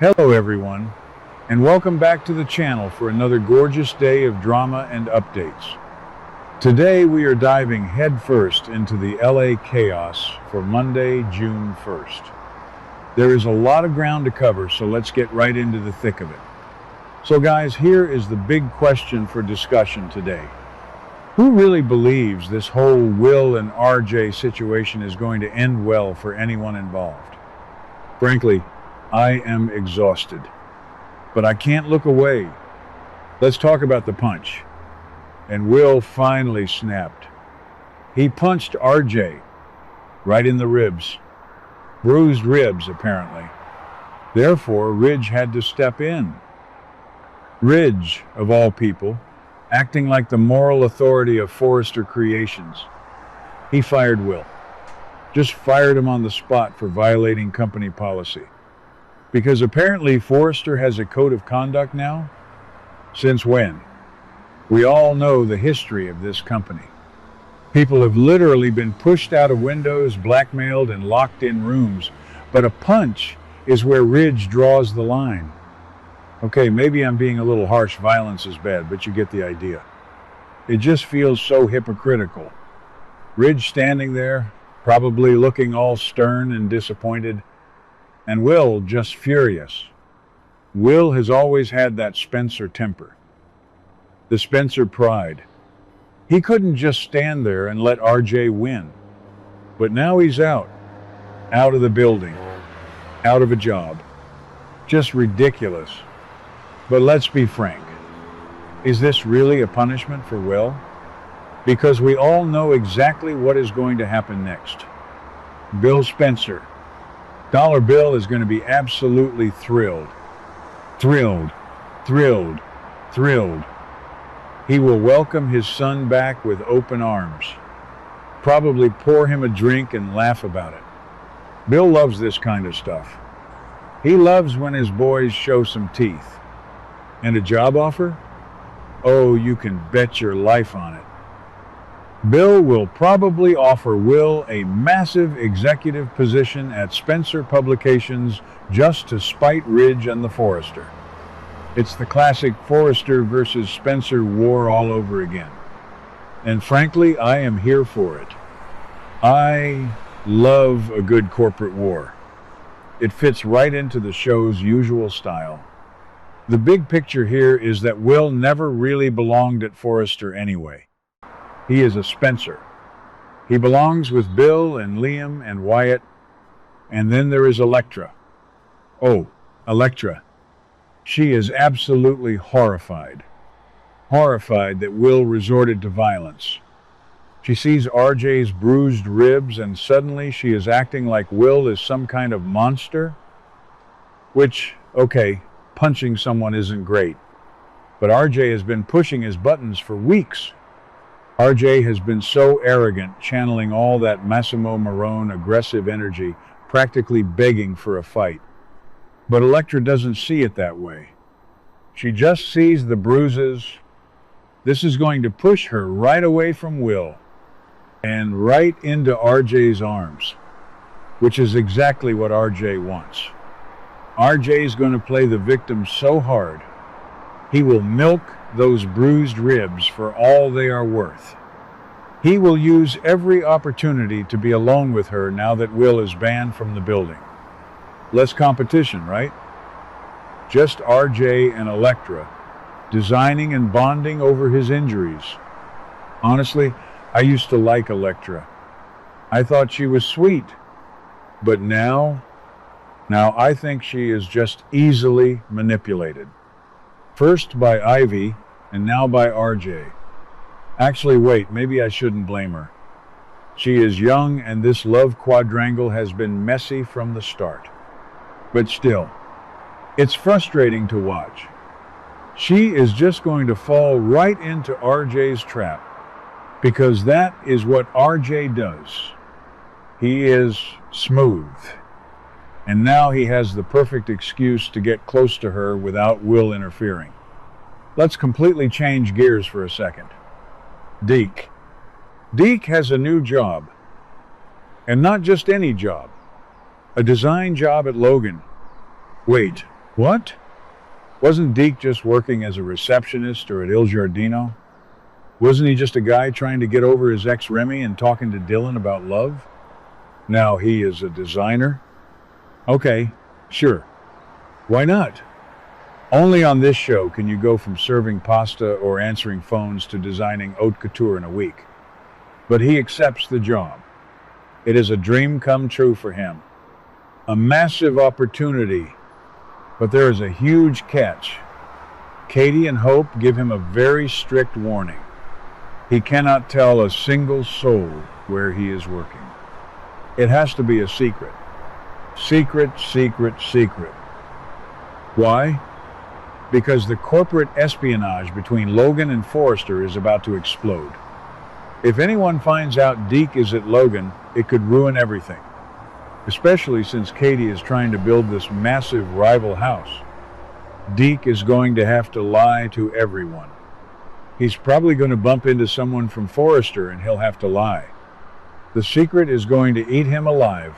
Hello everyone, and welcome back to the channel for another gorgeous day of drama and updates. Today we are diving headfirst into the LA chaos for Monday, June 1st. There is a lot of ground to cover, so let's get right into the thick of it. So guys, here is the big question for discussion today. Who really believes this whole Will and RJ situation is going to end well for anyone involved? Frankly, I am exhausted, but I can't look away. Let's talk about the punch. And Will finally snapped. He punched RJ right in the ribs. Bruised ribs, apparently. Therefore, Ridge had to step in. Ridge, of all people, acting like the moral authority of Forrester Creations. He fired Will. Just fired him on the spot for violating company policy. Because apparently Forrester has a code of conduct now? Since when? We all know the history of this company. People have literally been pushed out of windows, blackmailed, and locked in rooms. But a punch is where Ridge draws the line. Okay, maybe I'm being a little harsh, violence is bad, but you get the idea. It just feels so hypocritical. Ridge standing there, probably looking all stern and disappointed, and Will just furious. Will has always had that Spencer temper. The Spencer pride. He couldn't just stand there and let RJ win. But now he's out. Out of the building. Out of a job. Just ridiculous. But let's be frank. Is this really a punishment for Will? Because we all know exactly what is going to happen next. Bill Spencer. Dollar Bill is going to be absolutely thrilled. Thrilled, thrilled, thrilled. He will welcome his son back with open arms. Probably pour him a drink and laugh about it. Bill loves this kind of stuff. He loves when his boys show some teeth. And a job offer? Oh, you can bet your life on it. Bill will probably offer Will a massive executive position at Spencer Publications just to spite Ridge and the Forrester. It's the classic Forrester versus Spencer war all over again. And frankly, I am here for it. I love a good corporate war. It fits right into the show's usual style. The big picture here is that Will never really belonged at Forrester anyway. He is a Spencer. He belongs with Bill and Liam and Wyatt. And then there is Electra. Oh, Electra. She is absolutely horrified. Horrified that Will resorted to violence. She sees RJ's bruised ribs and suddenly she is acting like Will is some kind of monster. Which, okay, punching someone isn't great. But RJ has been pushing his buttons for weeks. RJ has been so arrogant, channeling all that Massimo Marone aggressive energy, practically begging for a fight. But Electra doesn't see it that way. She just sees the bruises. This is going to push her right away from Will and right into RJ's arms, which is exactly what RJ wants. RJ is going to play the victim so hard, he will milk those bruised ribs for all they are worth. He will use every opportunity to be alone with her now that Will is banned from the building. Less competition, right? Just RJ and Electra, designing and bonding over his injuries. Honestly, I used to like Electra. I thought she was sweet. But now I think she is just easily manipulated. First by Ivy, and now by RJ. Actually, wait, maybe I shouldn't blame her. She is young, and this love quadrangle has been messy from the start. But still, it's frustrating to watch. She is just going to fall right into RJ's trap, because that is what RJ does. He is smooth. And now he has the perfect excuse to get close to her without Will interfering. Let's completely change gears for a second. Deak. Deak has a new job. And not just any job. A design job at Logan. Wait, What? Wasn't Deak just working as a receptionist or at Il Giardino? Wasn't he just a guy trying to get over his ex Remy and talking to Dylan about love? Now he is a designer? Okay, sure. Why not? Only on this show can you go from serving pasta or answering phones to designing haute couture in a week. But he accepts the job. It is a dream come true for him. A massive opportunity. But there is a huge catch. Katie and Hope give him a very strict warning. He cannot tell a single soul where he is working. It has to be a secret. Secret, secret, secret. Why? Because the corporate espionage between Logan and Forrester is about to explode. If anyone finds out Deak is at Logan, it could ruin everything. Especially since Katie is trying to build this massive rival house. Deak is going to have to lie to everyone. He's probably going to bump into someone from Forrester and he'll have to lie. The secret is going to eat him alive.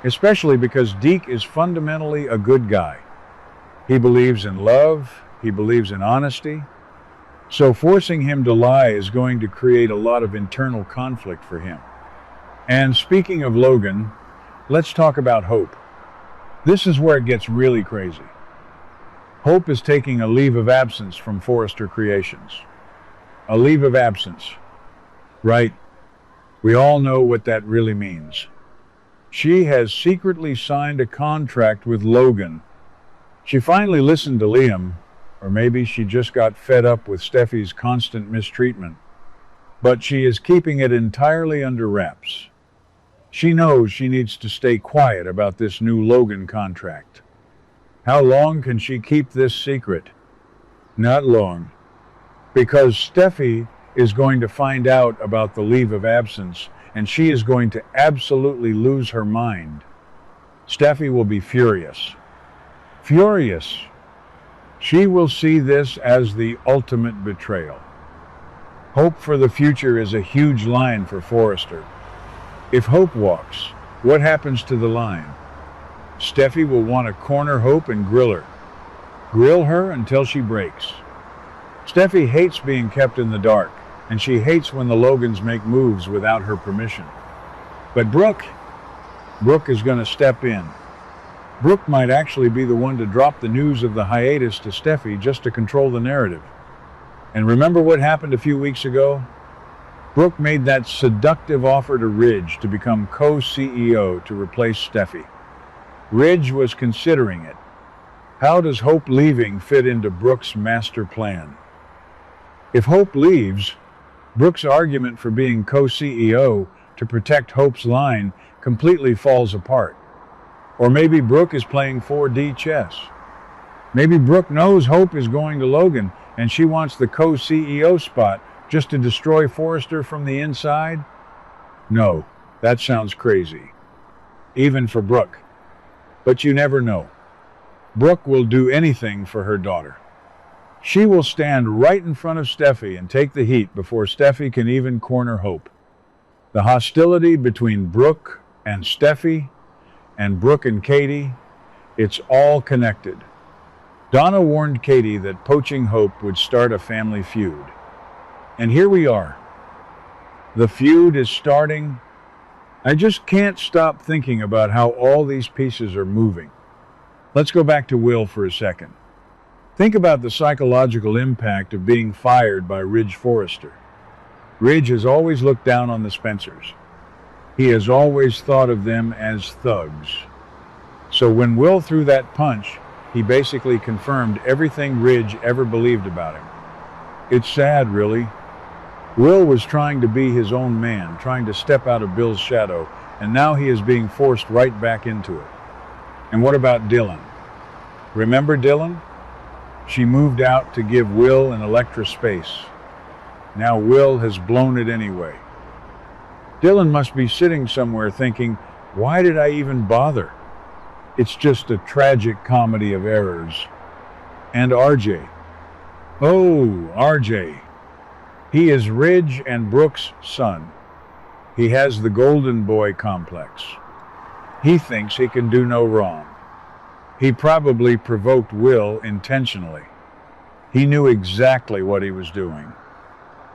Especially because Deak is fundamentally a good guy. He believes in love, he believes in honesty. So forcing him to lie is going to create a lot of internal conflict for him. And speaking of Logan, let's talk about Hope. This is where it gets really crazy. Hope is taking a leave of absence from Forrester Creations. A leave of absence. Right. We all know what that really means. She has secretly signed a contract with Logan. She finally listened to Liam, or maybe she just got fed up with Steffy's constant mistreatment. But she is keeping it entirely under wraps. She knows she needs to stay quiet about this new Logan contract. How long can she keep this secret? Not long. Because Steffy is going to find out about the leave of absence, and she is going to absolutely lose her mind. Steffy will be furious. Furious. She will see this as the ultimate betrayal. Hope for the future is a huge line for Forrester. If Hope walks, what happens to the line? Steffy will want to corner Hope and grill her. Grill her until she breaks. Steffy hates being kept in the dark, and she hates when the Logans make moves without her permission. But Brooke is going to step in. Brooke might actually be the one to drop the news of the hiatus to Steffy just to control the narrative. And remember what happened a few weeks ago? Brooke made that seductive offer to Ridge to become co-CEO to replace Steffy. Ridge was considering it. How does Hope leaving fit into Brooke's master plan? If Hope leaves, Brooke's argument for being co-CEO to protect Hope's line completely falls apart. Or maybe Brooke is playing 4D chess. Maybe Brooke knows Hope is going to Logan and she wants the co-CEO spot just to destroy Forrester from the inside? No, that sounds crazy. Even for Brooke. But you never know. Brooke will do anything for her daughter. She will stand right in front of Steffy and take the heat before Steffy can even corner Hope. The hostility between Brooke and Steffy, and Brooke and Katie, it's all connected. Donna warned Katie that poaching Hope would start a family feud. And here we are. The feud is starting. I just can't stop thinking about how all these pieces are moving. Let's go back to Will for a second. Think about the psychological impact of being fired by Ridge Forrester. Ridge has always looked down on the Spencers. He has always thought of them as thugs. So when Will threw that punch, he basically confirmed everything Ridge ever believed about him. It's sad, really. Will was trying to be his own man, trying to step out of Bill's shadow, and now he is being forced right back into it. And what about Dylan? Remember Dylan? She moved out to give Will and Electra space. Now Will has blown it anyway. Dylan must be sitting somewhere thinking, why did I even bother? It's just a tragic comedy of errors. And RJ. Oh, RJ. He is Ridge and Brooke's son. He has the golden boy complex. He thinks he can do no wrong. He probably provoked Will intentionally. He knew exactly what he was doing.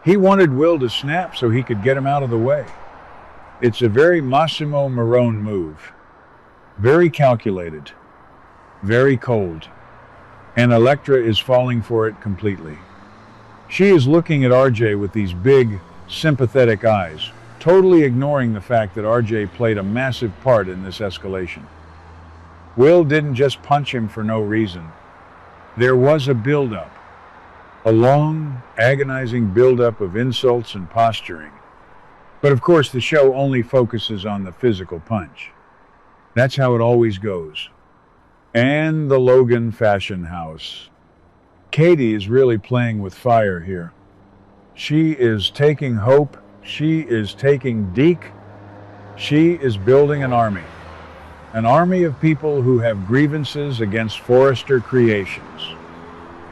He wanted Will to snap so he could get him out of the way. It's a very Massimo Marone move. Very calculated. Very cold. And Electra is falling for it completely. She is looking at RJ with these big, sympathetic eyes, totally ignoring the fact that RJ played a massive part in this escalation. Will didn't just punch him for no reason. There was a build-up. A long, agonizing build-up of insults and posturing. But of course, the show only focuses on the physical punch. That's how it always goes. And the Logan fashion house. Katie is really playing with fire here. She is taking Hope. She is taking Deak. She is building an army. An army of people who have grievances against Forrester creations.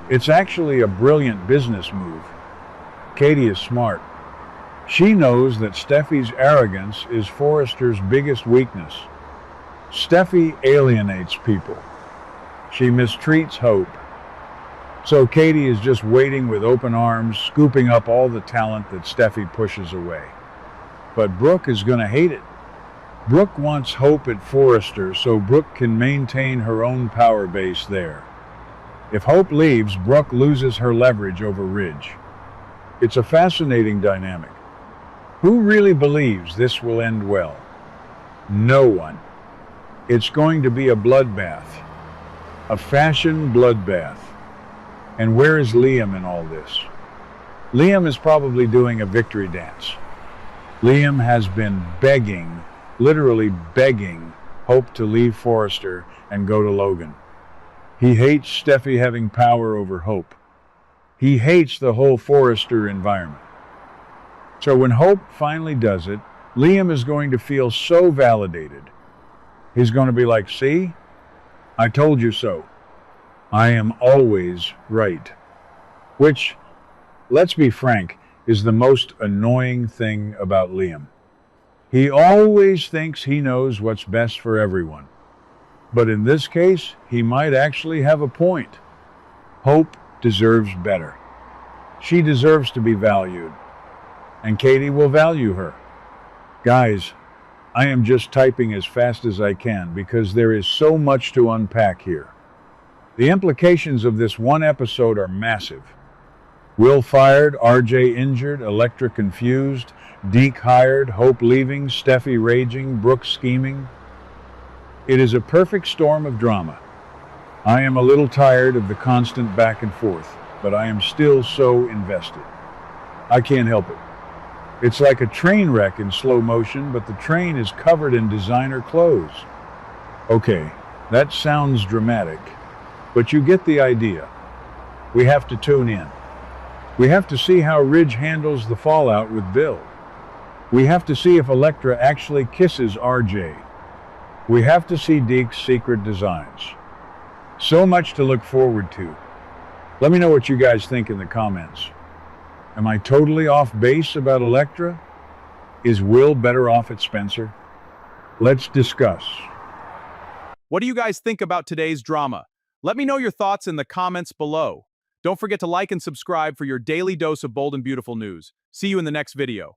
It's actually a brilliant business move. Katie is smart. She knows that Steffy's arrogance is Forrester's biggest weakness. Steffy alienates people. She mistreats Hope. So Katie is just waiting with open arms, scooping up all the talent that Steffy pushes away. But Brooke is going to hate it. Brooke wants Hope at Forrester so Brooke can maintain her own power base there. If Hope leaves, Brooke loses her leverage over Ridge. It's a fascinating dynamic. Who really believes this will end well? No one. It's going to be a bloodbath. A fashion bloodbath. And where is Liam in all this? Liam is probably doing a victory dance. Liam has been begging, literally begging, Hope to leave Forrester and go to Logan. He hates Steffy having power over Hope. He hates the whole Forrester environment. So when Hope finally does it, Liam is going to feel so validated. He's going to be like, see? I told you so. I am always right. Which, let's be frank, is the most annoying thing about Liam. He always thinks he knows what's best for everyone. But in this case, he might actually have a point. Hope deserves better. She deserves to be valued. And Katie will value her. Guys, I am just typing as fast as I can because there is so much to unpack here. The implications of this one episode are massive. Will fired, RJ injured, Electra confused, Deak hired, Hope leaving, Steffy raging, Brooke scheming. It is a perfect storm of drama. I am a little tired of the constant back and forth, but I am still so invested. I can't help it. It's like a train wreck in slow motion, but the train is covered in designer clothes. Okay, that sounds dramatic, but you get the idea. We have to tune in. We have to see how Ridge handles the fallout with Bill. We have to see if Electra actually kisses RJ. We have to see Deak's secret designs. So much to look forward to. Let me know what you guys think in the comments. Am I totally off base about Electra? Is Will better off at Spencer? Let's discuss. What do you guys think about today's drama? Let me know your thoughts in the comments below. Don't forget to like and subscribe for your daily dose of bold and beautiful news. See you in the next video.